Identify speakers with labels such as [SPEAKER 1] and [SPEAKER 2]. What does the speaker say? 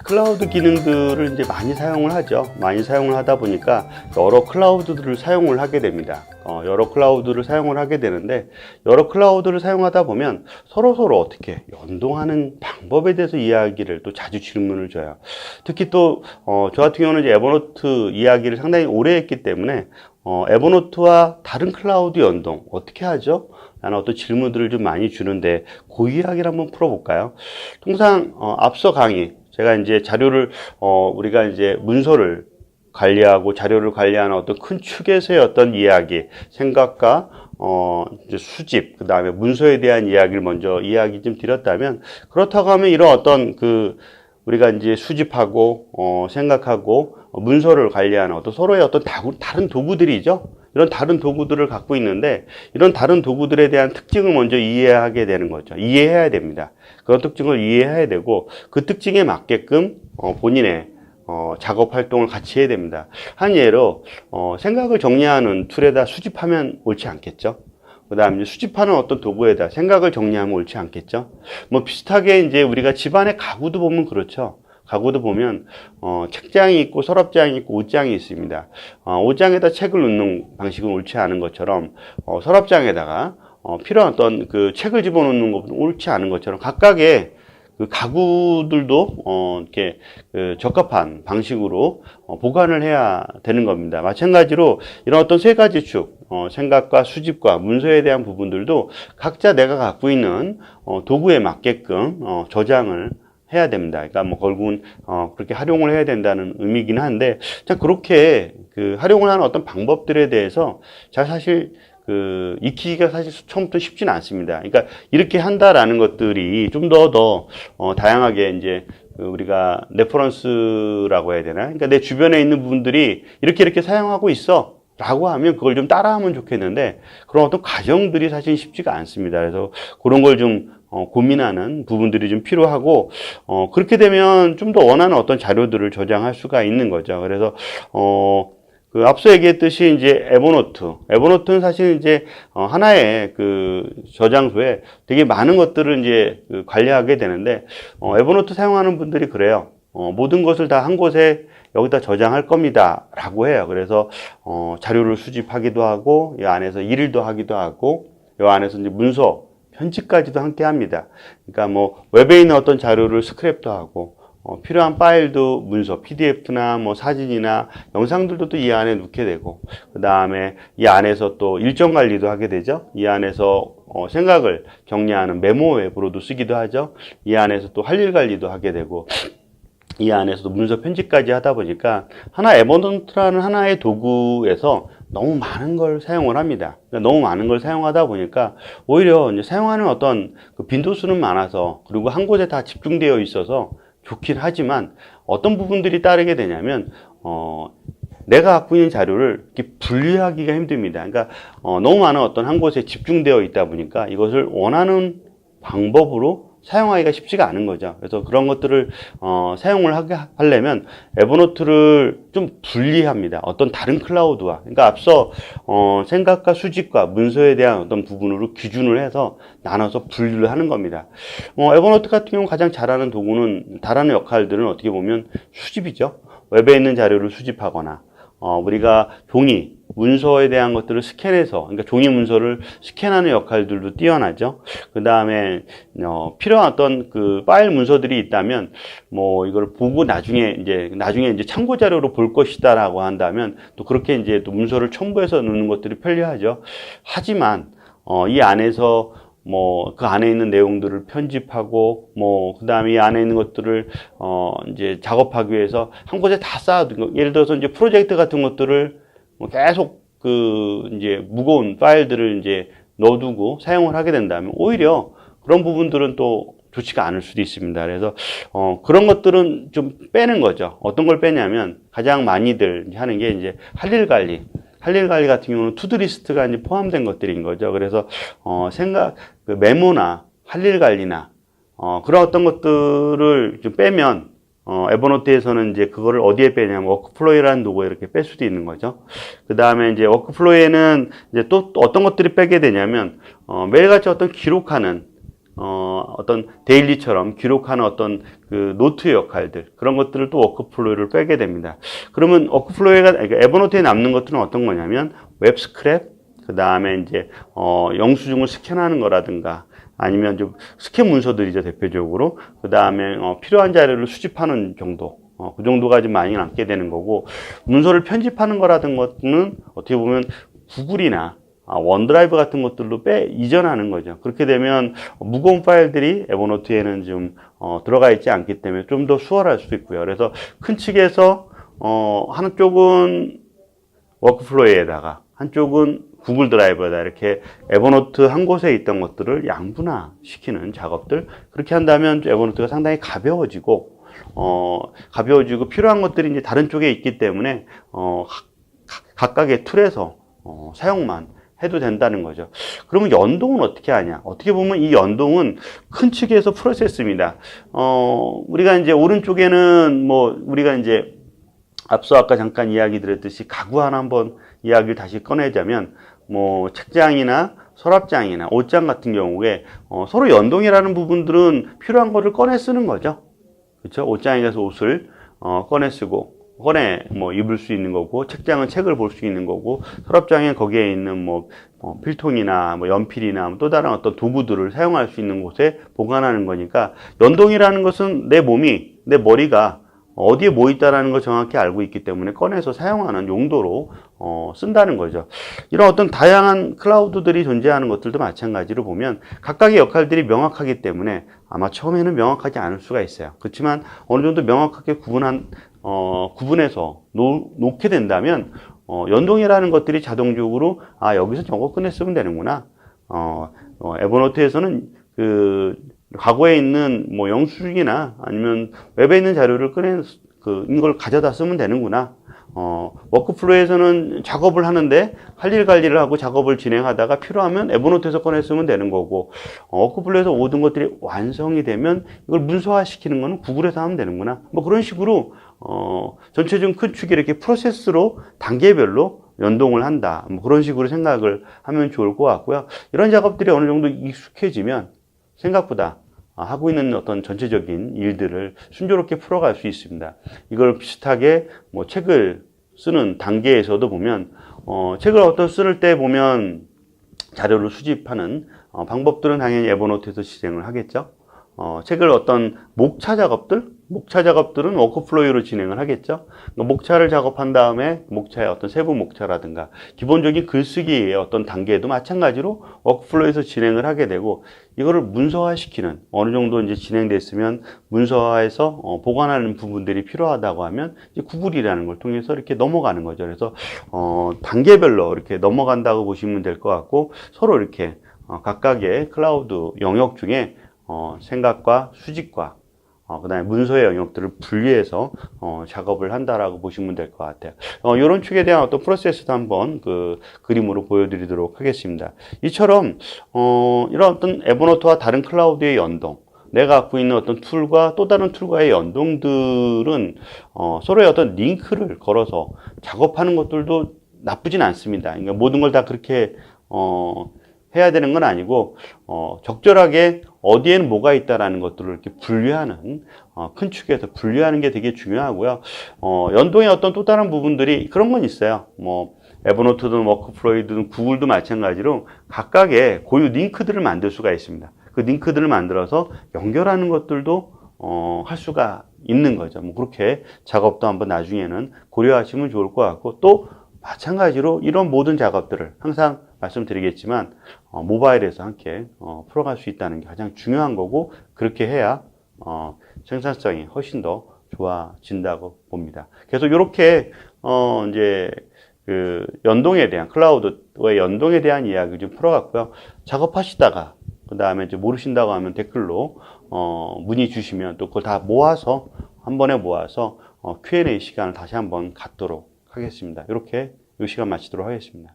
[SPEAKER 1] 클라우드 기능들을 이제 많이 사용을 하죠. 많이 사용을 하다 보니까 여러 클라우드들을 사용을 하게 됩니다. 여러 클라우드를 사용을 하게 되는데, 여러 클라우드를 사용하다 보면 서로 어떻게 연동하는 방법에 대해서 이야기를 또 자주 질문을 줘요. 특히 또 저 같은 경우는 이제 에버노트 이야기를 상당히 오래 했기 때문에 에버노트와 다른 클라우드 연동 어떻게 하죠? 라는 어떤 질문들을 좀 많이 주는데, 그 이야기를 한번 풀어볼까요? 통상 앞서 강의 제가 이제 자료를 우리가 이제 문서를 관리하고 자료를 관리하는 어떤 큰 축에서의 어떤 이야기, 생각과 이제 수집, 그 다음에 문서에 대한 이야기를 먼저 이야기 좀 드렸다면, 그렇다고 하면 이런 어떤 우리가 이제 수집하고 생각하고 문서를 관리하는 어떤 서로의 어떤 다른 도구들이죠. 이런 다른 도구들을 갖고 있는데, 이런 다른 도구들에 대한 특징을 먼저 이해하게 되는 거죠. 이해해야 됩니다. 그런 특징을 이해해야 되고, 그 특징에 맞게끔 본인의 작업 활동을 같이 해야 됩니다. 한 예로 생각을 정리하는 툴에다 수집하면 옳지 않겠죠. 그 다음에 수집하는 어떤 도구에다 생각을 정리하면 옳지 않겠죠. 뭐 비슷하게 이제 우리가 집안의 가구도 보면 그렇죠. 가구도 보면 책장이 있고 서랍장이 있고 옷장이 있습니다. 옷장에다 책을 넣는 방식은 옳지 않은 것처럼 서랍장에다가 필요한 어떤 그 책을 집어넣는 것은 옳지 않은 것처럼, 각각의 그 가구들도 이렇게 적합한 방식으로 보관을 해야 되는 겁니다. 마찬가지로 이런 어떤 세 가지 축, 생각과 수집과 문서에 대한 부분들도 각자 내가 갖고 있는 도구에 맞게끔 저장을 해야 됩니다. 그러니까 뭐 결국은 그렇게 활용을 해야 된다는 의미긴 한데, 자, 그렇게 활용을 하는 어떤 방법들에 대해서 사실 익히기가 사실 처음부터 쉽지는 않습니다. 그러니까 이렇게 한다라는 것들이 좀 더 다양하게 이제 우리가 레퍼런스라고 해야 되나? 그러니까 내 주변에 있는 분들이 이렇게 사용하고 있어 라고 하면 그걸 좀 따라하면 좋겠는데, 그런 어떤 과정들이 사실 쉽지가 않습니다. 그래서 그런 걸 좀 고민하는 부분들이 좀 필요하고, 그렇게 되면 좀 더 원하는 어떤 자료들을 저장할 수가 있는 거죠. 그래서 앞서 얘기했듯이 이제 에버노트는 사실 이제 하나의 저장소에 되게 많은 것들을 이제 관리하게 되는데, 에버노트 사용하는 분들이 그래요. 모든 것을 다 한 곳에 여기다 저장할 겁니다 라고 해요. 그래서 자료를 수집하기도 하고, 이 안에서 일도 하기도 하고, 이 안에서 이제 문서 편집까지도 함께 합니다. 그러니까 뭐 웹에 있는 어떤 자료를 스크랩도 하고, 필요한 파일도 문서, PDF나 뭐 사진이나 영상들도 또 이 안에 넣게 되고, 그 다음에 이 안에서 또 일정 관리도 하게 되죠. 이 안에서 생각을 정리하는 메모 앱으로도 쓰기도 하죠. 이 안에서 또 할 일 관리도 하게 되고, 이 안에서도 문서 편집까지 하다 보니까 에버노트라는 하나의 도구에서 너무 많은 걸 사용을 합니다. 너무 많은 걸 사용하다 보니까 오히려 이제 사용하는 어떤 빈도수는 많아서, 그리고 한 곳에 다 집중되어 있어서 좋긴 하지만, 어떤 부분들이 따르게 되냐면 내가 갖고 있는 자료를 이렇게 분리하기가 힘듭니다. 그러니까 너무 많은 어떤 한 곳에 집중되어 있다 보니까 이것을 원하는 방법으로 사용하기가 쉽지가 않은 거죠. 그래서 그런 것들을 사용을 하려면 에버노트를 좀 분리합니다. 어떤 다른 클라우드와, 그러니까 앞서 생각과 수집과 문서에 대한 어떤 부분으로 기준을 해서 나눠서 분리를 하는 겁니다. 에버노트 같은 경우 가장 잘하는 도구는, 잘하는 역할들은 어떻게 보면 수집이죠. 웹에 있는 자료를 수집하거나, 우리가 문서에 대한 것들을 스캔해서, 그러니까 종이 문서를 스캔하는 역할들도 뛰어나죠. 그 다음에 필요한 어떤 파일 문서들이 있다면, 뭐 이걸 보고 나중에 이제 참고 자료로 볼 것이다라고 한다면, 또 그렇게 이제 또 문서를 첨부해서 넣는 것들이 편리하죠. 하지만 이 안에서 뭐 그 안에 있는 내용들을 편집하고, 뭐 그 다음에 이 안에 있는 것들을 이제 작업하기 위해서 한 곳에 다 쌓아둔 거, 예를 들어서 이제 프로젝트 같은 것들을 계속 이제 무거운 파일들을 이제 넣어두고 사용을 하게 된다면, 오히려 그런 부분들은 또 좋지가 않을 수도 있습니다. 그래서 그런 것들은 좀 빼는 거죠. 어떤 걸 빼냐면, 가장 많이들 하는 게 이제 할 일 관리 같은 경우는 투두리스트가 이제 포함된 것들인 거죠. 그래서 메모나 할 일 관리나 그런 어떤 것들을 좀 빼면, 에버노트에서는 이제 그거를 어디에 빼냐면 워크플로우라는 도구에 이렇게 뺄 수도 있는 거죠. 그 다음에 이제 워크플로우에는 이제 또 어떤 것들이 빼게 되냐면, 매일같이 어떤 기록하는 어떤 데일리처럼 기록하는 어떤 그 노트 역할들, 그런 것들을 또 워크플로우를 빼게 됩니다. 그러면 워크플로우가, 그러니까 에버노트에 남는 것들은 어떤 거냐면 웹 스크랩, 그 다음에 이제 영수증을 스캔하는 거라든가, 아니면 좀 스캔 문서들이죠, 대표적으로. 그 다음에 필요한 자료를 수집하는 정도. 그 정도가 좀 많이 남게 되는 거고, 문서를 편집하는 거라든 것은 어떻게 보면 구글이나 원드라이브 같은 것들로 이전하는 거죠. 그렇게 되면 무거운 파일들이 에버노트에는 좀 들어가 있지 않기 때문에 좀 더 수월할 수 있고요. 그래서 큰 측에서 한쪽은 워크플로우에다가 한쪽은 구글 드라이브에다 이렇게 에버노트 한 곳에 있던 것들을 양분화시키는 작업들, 그렇게 한다면 에버노트가 상당히 가벼워지고 필요한 것들이 이제 다른 쪽에 있기 때문에 각각의 툴에서 사용만 해도 된다는 거죠. 그러면 연동은 어떻게 하냐? 어떻게 보면 이 연동은 큰 측에서 프로세스입니다. 우리가 이제 오른쪽에는 우리가 이제 앞서 아까 잠깐 이야기 드렸듯이 가구 하나 한번 이야기를 다시 꺼내자면 책장이나 서랍장이나 옷장 같은 경우에 서로 연동이라는 부분들은 필요한 거를 꺼내 쓰는 거죠. 그렇죠? 옷장에서 옷을 꺼내 쓰고 입을 수 있는 거고, 책장은 책을 볼 수 있는 거고, 서랍장에 거기에 있는 필통이나 연필이나 또 다른 어떤 도구들을 사용할 수 있는 곳에 보관하는 거니까, 연동이라는 것은 내 머리가 어디에 뭐 있다라는 걸 정확히 알고 있기 때문에 꺼내서 사용하는 용도로 쓴다는 거죠. 이런 어떤 다양한 클라우드들이 존재하는 것들도 마찬가지로 보면 각각의 역할들이 명확하기 때문에 아마 처음에는 명확하지 않을 수가 있어요. 그렇지만 어느 정도 명확하게 구분해서 놓게 된다면 연동이라는 것들이 자동적으로 여기서 저거 꺼내 쓰면 되는구나. 에버노트에서는 과거에 있는 영수증이나 아니면 웹에 있는 자료를 이걸 가져다 쓰면 되는구나. 워크플로우에서는 작업을 하는데 할 일 관리를 하고 작업을 진행하다가 필요하면 에버노트에서 꺼내 쓰면 되는 거고, 워크플로우에서 모든 것들이 완성이 되면 이걸 문서화시키는 거는 구글에서 하면 되는구나. 그런 식으로 전체적인 큰 축이 이렇게 프로세스로 단계별로 연동을 한다. 그런 식으로 생각을 하면 좋을 것 같고요. 이런 작업들이 어느 정도 익숙해지면 생각보다 하고 있는 어떤 전체적인 일들을 순조롭게 풀어갈 수 있습니다. 이걸 비슷하게 책을 쓰는 단계에서도 보면 책을 쓰는 때 보면 자료를 수집하는 방법들은 당연히 에버노트에서 진행을 하겠죠. 책을 목차 작업들은 워크플로우로 진행을 하겠죠. 목차를 작업한 다음에 목차의 어떤 세부 목차라든가 기본적인 글쓰기의 어떤 단계도 마찬가지로 워크플로우에서 진행을 하게 되고, 이거를 문서화시키는, 어느 정도 이제 진행됐으면 문서화해서 보관하는 부분들이 필요하다고 하면 이제 구글이라는 걸 통해서 이렇게 넘어가는 거죠. 그래서 단계별로 이렇게 넘어간다고 보시면 될 것 같고, 서로 이렇게 각각의 클라우드 영역 중에 생각과 수집과 그 다음에 문서의 영역들을 분리해서 작업을 한다라고 보시면 될 것 같아요. 이런 축에 대한 어떤 프로세스도 한번 그림으로 보여드리도록 하겠습니다. 이처럼 이런 어떤 에버노트와 다른 클라우드의 연동, 내가 갖고 있는 어떤 툴과 또 다른 툴과의 연동들은 서로의 어떤 링크를 걸어서 작업하는 것들도 나쁘진 않습니다. 그러니까 모든 걸 다 그렇게 해야 되는 건 아니고 적절하게 어디에는 뭐가 있다라는 것들을 이렇게 분류하는, 큰 축에서 분류하는 게 되게 중요하고요. 연동의 어떤 또 다른 부분들이 그런 건 있어요. 에버노트든 워크플로우든 구글도 마찬가지로 각각의 고유 링크들을 만들 수가 있습니다. 그 링크들을 만들어서 연결하는 것들도 할 수가 있는 거죠. 그렇게 작업도 한번 나중에는 고려하시면 좋을 것 같고, 또 마찬가지로 이런 모든 작업들을 항상 말씀드리겠지만 모바일에서 함께 풀어갈 수 있다는 게 가장 중요한 거고, 그렇게 해야 생산성이 훨씬 더 좋아진다고 봅니다. 그래서 이렇게 이제 연동에 대한, 클라우드의 연동에 대한 이야기 좀 풀어갔고요. 작업하시다가 그 다음에 이제 모르신다고 하면 댓글로 문의 주시면 또 그걸 다 모아서 한 번에 모아서 Q&A 시간을 다시 한번 갖도록 하겠습니다. 이렇게 이 시간 마치도록 하겠습니다.